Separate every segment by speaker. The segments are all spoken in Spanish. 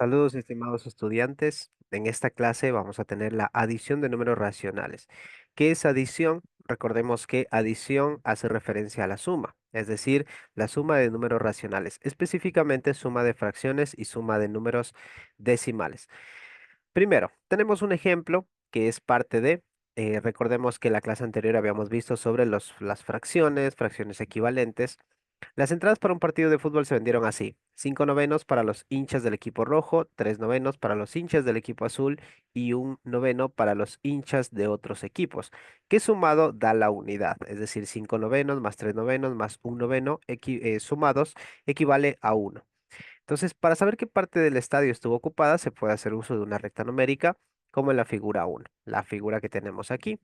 Speaker 1: Saludos, estimados estudiantes. En esta clase vamos a tener la adición de números racionales. ¿Qué es adición? Recordemos que adición hace referencia a la suma, es decir, la suma de números racionales, específicamente suma de fracciones y suma de números decimales. Primero, tenemos un ejemplo que es parte de, recordemos que la clase anterior habíamos visto sobre las fracciones, fracciones equivalentes. Las entradas para un partido de fútbol se vendieron así: 5 novenos para los hinchas del equipo rojo, 3 novenos para los hinchas del equipo azul y 1 noveno para los hinchas de otros equipos, que sumado da la unidad, es decir, 5 novenos más 3 novenos más 1 noveno sumados equivale a 1. Entonces, para saber qué parte del estadio estuvo ocupada, se puede hacer uso de una recta numérica, como en la figura 1, la figura que tenemos aquí.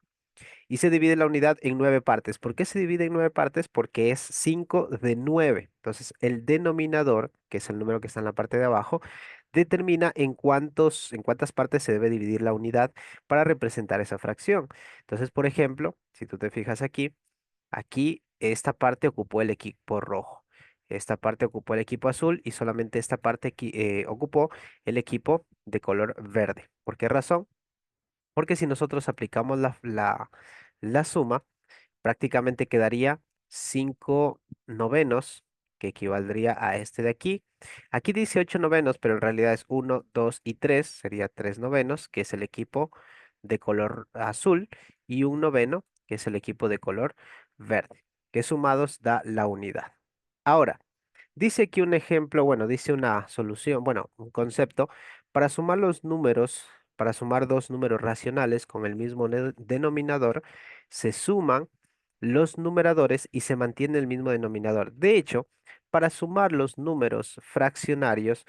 Speaker 1: Y se divide la unidad en 9 partes. ¿Por qué se divide en 9 partes? Porque es 5 de 9. Entonces, el denominador, que es el número que está en la parte de abajo, determina en cuántas partes se debe dividir la unidad para representar esa fracción. Entonces, por ejemplo, si tú te fijas aquí, aquí esta parte ocupó el equipo rojo. Esta parte ocupó el equipo azul y solamente esta parte ocupó el equipo de color verde. ¿Por qué razón? Porque si nosotros aplicamos la suma, prácticamente quedaría 5 novenos, que equivaldría a este de aquí. Aquí dice 8 novenos, pero en realidad es 1, 2 y 3, sería 3 novenos, que es el equipo de color azul, y 1 noveno, que es el equipo de color verde, que sumados da la unidad. Ahora, dice aquí un ejemplo, bueno, dice una solución, bueno, un concepto. Para sumar los números, para sumar dos números racionales con el mismo denominador, se suman los numeradores y se mantiene el mismo denominador. De hecho, para sumar los números fraccionarios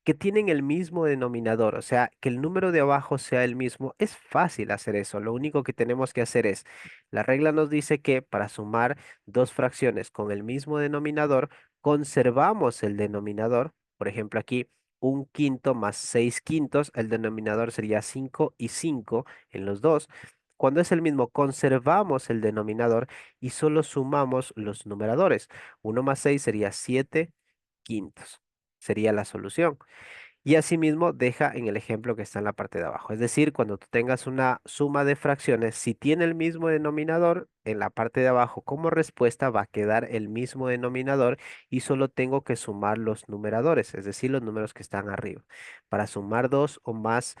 Speaker 1: que tienen el mismo denominador, o sea, que el número de abajo sea el mismo, es fácil hacer eso. Lo único que tenemos que hacer es, la regla nos dice que para sumar dos fracciones con el mismo denominador, conservamos el denominador. Por ejemplo, aquí 1 quinto más 6 quintos, el denominador sería 5 y 5 en los dos. Cuando es el mismo, conservamos el denominador y solo sumamos los numeradores. 1 más 6 sería 7 quintos. Sería la solución. Y asimismo deja en el ejemplo que está en la parte de abajo. Es decir, cuando tú tengas una suma de fracciones, si tiene el mismo denominador, en la parte de abajo como respuesta va a quedar el mismo denominador y solo tengo que sumar los numeradores, es decir, los números que están arriba. Para sumar dos o más,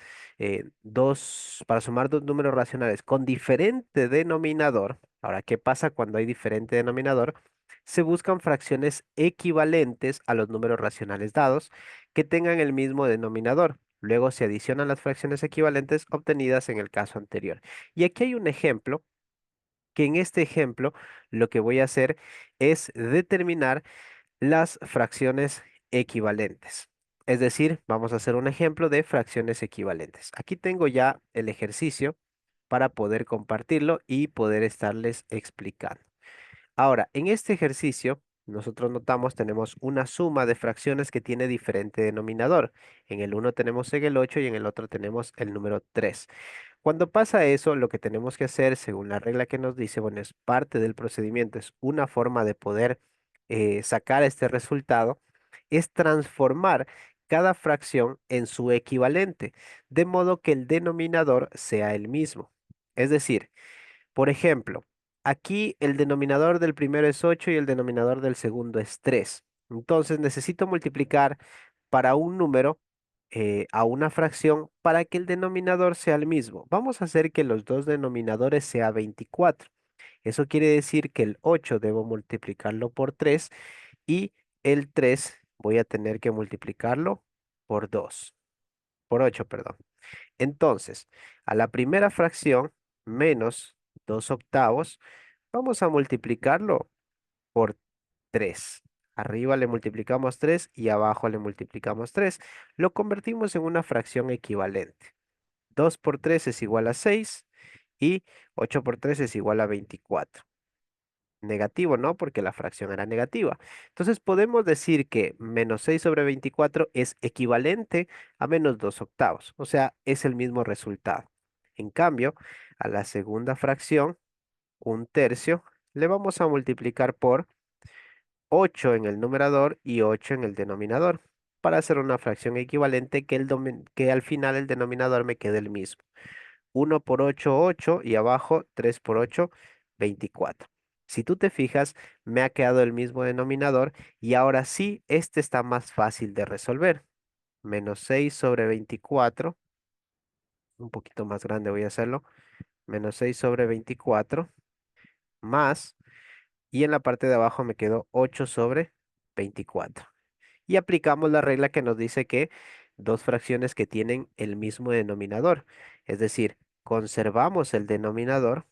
Speaker 1: para sumar dos números racionales con diferente denominador, ahora, ¿qué pasa cuando hay diferente denominador? Se buscan fracciones equivalentes a los números racionales dados que tengan el mismo denominador. Luego se adicionan las fracciones equivalentes obtenidas en el caso anterior. Y aquí hay un ejemplo, que en este ejemplo lo que voy a hacer es determinar las fracciones equivalentes. Es decir, vamos a hacer un ejemplo de fracciones equivalentes. Aquí tengo ya el ejercicio para poder compartirlo y poder estarles explicando. Ahora, en este ejercicio, nosotros notamos, tenemos una suma de fracciones que tiene diferente denominador. En el uno tenemos en el 8 y en el otro tenemos el número 3. Cuando pasa eso, lo que tenemos que hacer, según la regla que nos dice, bueno, es parte del procedimiento, es una forma de poder sacar este resultado, es transformar cada fracción en su equivalente, de modo que el denominador sea el mismo. Es decir, por ejemplo, aquí el denominador del primero es 8 y el denominador del segundo es 3. Entonces necesito multiplicar para un número a una fracción para que el denominador sea el mismo. Vamos a hacer que los dos denominadores sea 24. Eso quiere decir que el 8 debo multiplicarlo por 3 y el 3 voy a tener que multiplicarlo por 2, por 8, perdón. Entonces, a la primera fracción menos 2 octavos, vamos a multiplicarlo por 3. Arriba le multiplicamos 3 y abajo le multiplicamos 3. Lo convertimos en una fracción equivalente. 2 por 3 es igual a 6 y 8 por 3 es igual a 24. Negativo, ¿no? Porque la fracción era negativa. Entonces podemos decir que menos 6 sobre 24 es equivalente a menos 2 octavos. O sea, es el mismo resultado. En cambio, a la segunda fracción, un tercio, le vamos a multiplicar por 8 en el numerador y 8 en el denominador. para hacer una fracción equivalente que al final el denominador me quede el mismo. 1 por 8, 8 y abajo 3 por 8, 24. Si tú te fijas, me ha quedado el mismo denominador y ahora sí, este está más fácil de resolver. -6/24, un poquito más grande voy a hacerlo, -6/24 más, y en la parte de abajo me quedó 8/24. Y aplicamos la regla que nos dice que dos fracciones que tienen el mismo denominador, es decir, conservamos el denominador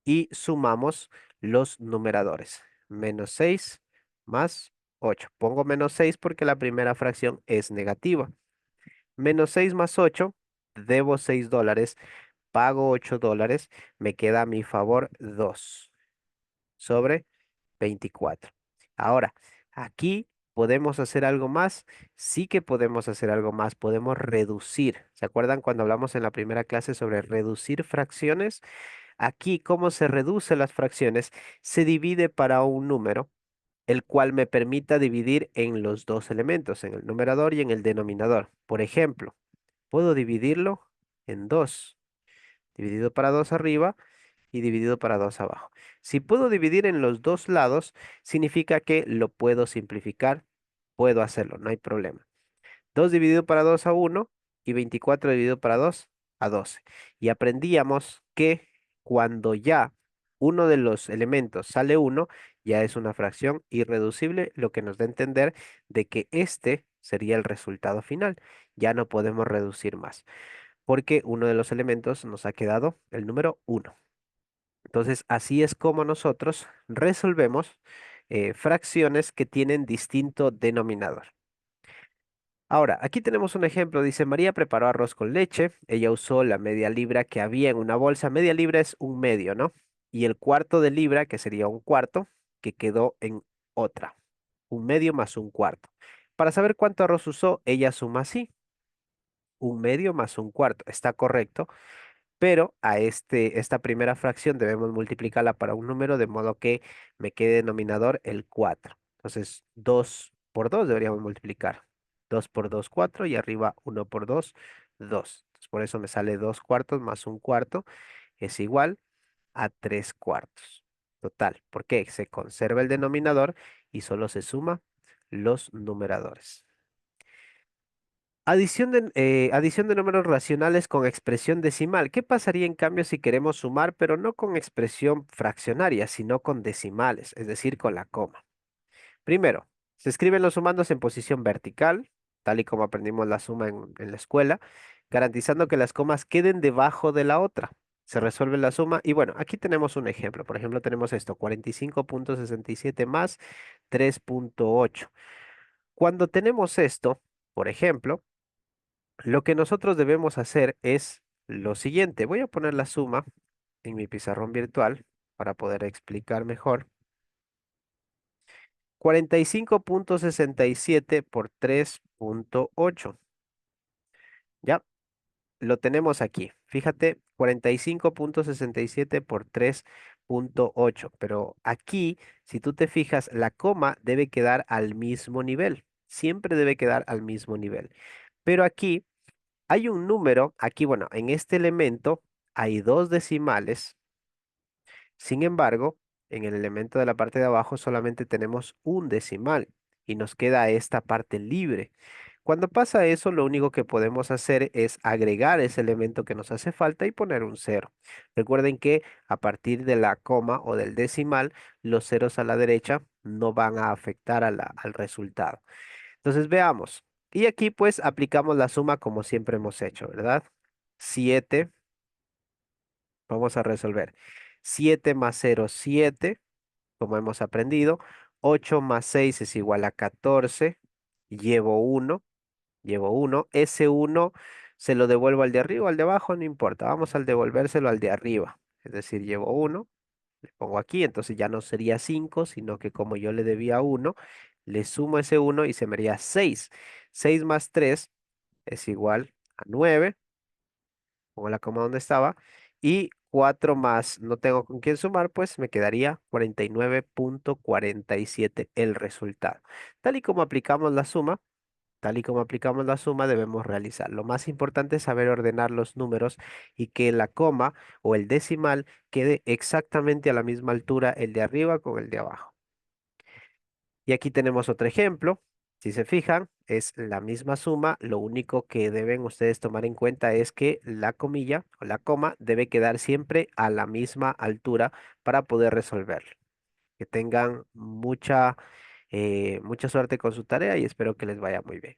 Speaker 1: y sumamos los numeradores. -6 más 8. Pongo -6 porque la primera fracción es negativa. -6 más 8, debo $6, pago $8, me queda a mi favor 2/24. Ahora, aquí podemos hacer algo más. Sí que podemos hacer algo más. Podemos reducir. ¿Se acuerdan cuando hablamos en la primera clase sobre reducir fracciones? Aquí, ¿cómo se reducen las fracciones? Se divide para un número, el cual me permita dividir en los dos elementos, en el numerador y en el denominador. Por ejemplo, puedo dividirlo en 2, dividido para 2 arriba y dividido para 2 abajo. Si puedo dividir en los dos lados, significa que lo puedo simplificar, puedo hacerlo, no hay problema. 2 dividido para 2 a 1 y 24 dividido para 2 a 12. Y aprendíamos que cuando ya uno de los elementos sale 1, ya es una fracción irreducible, lo que nos da a entender de que este sería el resultado final. Ya no podemos reducir más, porque uno de los elementos nos ha quedado el número 1. Entonces, así es como nosotros resolvemos fracciones que tienen distinto denominador. Ahora, aquí tenemos un ejemplo. Dice, María preparó arroz con leche. Ella usó la media libra que había en una bolsa. Media libra es un medio, ¿no? Y el cuarto de libra, que sería un cuarto, que quedó en otra. Un medio más un cuarto. Para saber cuánto arroz usó, ella suma así. Un medio más un cuarto. Está correcto, pero a esta primera fracción debemos multiplicarla para un número de modo que me quede denominador el 4. Entonces, 2 por 2 deberíamos multiplicar. 2 por 2, 4 y arriba 1 por 2, 2. Entonces, por eso me sale 2 cuartos más un cuarto es igual a 3 cuartos. Total, porque se conserva el denominador y solo se suma los numeradores. Adición de números racionales con expresión decimal. ¿Qué pasaría en cambio si queremos sumar, pero no con expresión fraccionaria, sino con decimales, es decir, con la coma? Primero, se escriben los sumandos en posición vertical, tal y como aprendimos la suma en la escuela, garantizando que las comas queden debajo de la otra. Se resuelve la suma y bueno, aquí tenemos un ejemplo. Por ejemplo, tenemos esto, 45,67 más 3,8. Cuando tenemos esto, por ejemplo, lo que nosotros debemos hacer es lo siguiente. Voy a poner la suma en mi pizarrón virtual para poder explicar mejor. 45,67 por 3,8. Ya, lo tenemos aquí. Fíjate, 45,67 por 3,8. Pero aquí, si tú te fijas, la coma debe quedar al mismo nivel. Siempre debe quedar al mismo nivel. Pero aquí hay un número, aquí, bueno, en este elemento hay dos decimales. Sin embargo, en el elemento de la parte de abajo solamente tenemos un decimal y nos queda esta parte libre. Cuando pasa eso, lo único que podemos hacer es agregar ese elemento que nos hace falta y poner un cero. Recuerden que a partir de la coma o del decimal, los ceros a la derecha no van a afectar al resultado. Entonces veamos. Y aquí pues aplicamos la suma como siempre hemos hecho, ¿verdad? 7, vamos a resolver. 7 más 0, 7, como hemos aprendido. 8 más 6 es igual a 14. Llevo 1, llevo 1. Ese 1 se lo devuelvo al de arriba o al de abajo, no importa. Vamos al devolvérselo al de arriba. Es decir, llevo 1, le pongo aquí, entonces ya no sería 5, sino que como yo le debía 1, le sumo ese 1 y se me haría 6. 6 más 3 es igual a 9. Pongo la coma donde estaba. Y 4 más, no tengo con quién sumar, pues me quedaría 49,47 el resultado. Tal y como aplicamos la suma, tal y como aplicamos la suma, debemos realizar. Lo más importante es saber ordenar los números y que la coma o el decimal quede exactamente a la misma altura el de arriba con el de abajo. Y aquí tenemos otro ejemplo. Si se fijan, es la misma suma. Lo único que deben ustedes tomar en cuenta es que la comilla o la coma debe quedar siempre a la misma altura para poder resolverlo. Que tengan mucha suerte con su tarea y espero que les vaya muy bien.